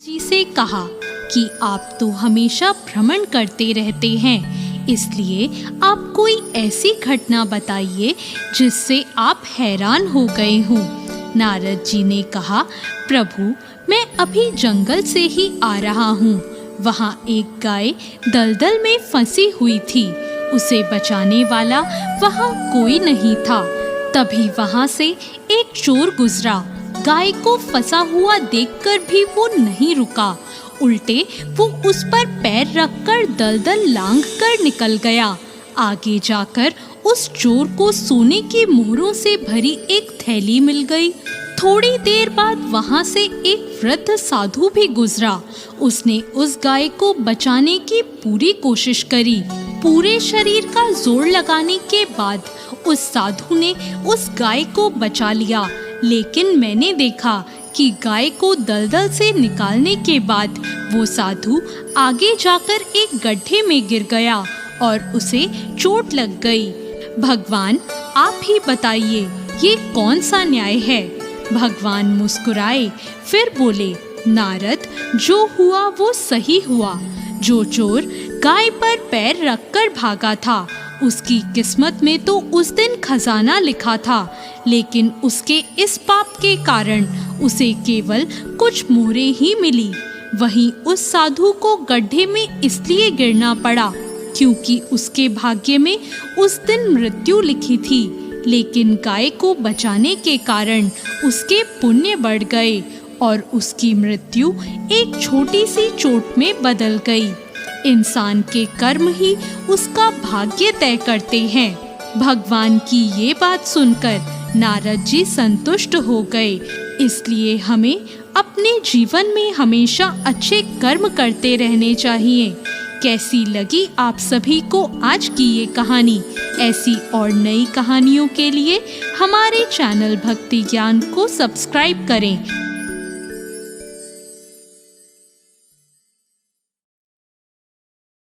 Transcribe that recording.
जी से कहा कि आप तो हमेशा भ्रमण करते रहते हैं, इसलिए आप कोई ऐसी घटना बताइए जिससे आप हैरान हो गए हों। नारद जी ने कहा, प्रभु, मैं अभी जंगल से ही आ रहा हूँ। वहाँ एक गाय दलदल में फंसी हुई थी। उसे बचाने वाला वहाँ कोई नहीं था। तभी वहाँ से एक चोर गुजरा। गाय को फंसा हुआ देखकर भी वो नहीं रुका, उल्टे वो उस पर पैर रखकर दलदल लांघ कर निकल गया। आगे जाकर उस चोर को सोने की मोहरों से भरी एक थैली मिल गई। थोड़ी देर बाद वहां से एक वृद्ध साधु भी गुजरा। उसने उस गाय को बचाने की पूरी कोशिश करी। पूरे शरीर का जोर लगाने के बाद उस साधु ने उस गाय को बचा लिया। लेकिन मैंने देखा कि गाय को दलदल से निकालने के बाद वो साधु आगे जाकर एक गड्ढे में गिर गया और उसे चोट लग गई। भगवान, आप ही बताइए, ये कौन सा न्याय है? भगवान मुस्कुराए, फिर बोले, नारद, जो हुआ वो सही हुआ। जो चोर गाय पर पैर रखकर भागा था, उसकी किस्मत में तो उस दिन खजाना लिखा था, लेकिन उसके इस पाप के कारण उसे केवल कुछ मोहरें ही मिली। वहीं उस साधु को गड्ढे में इसलिए गिरना पड़ा क्योंकि उसके भाग्य में उस दिन मृत्यु लिखी थी, लेकिन गाय को बचाने के कारण उसके पुण्य बढ़ गए और उसकी मृत्यु एक छोटी सी चोट में बदल गई। इंसान के कर्म ही उसका भाग्य तय करते हैं। भगवान की ये बात सुनकर नारद जी संतुष्ट हो गए। इसलिए हमें अपने जीवन में हमेशा अच्छे कर्म करते रहने चाहिए। कैसी लगी आप सभी को आज की ये कहानी? ऐसी और नई कहानियों के लिए हमारे चैनल भक्ति ज्ञान को सब्सक्राइब करें।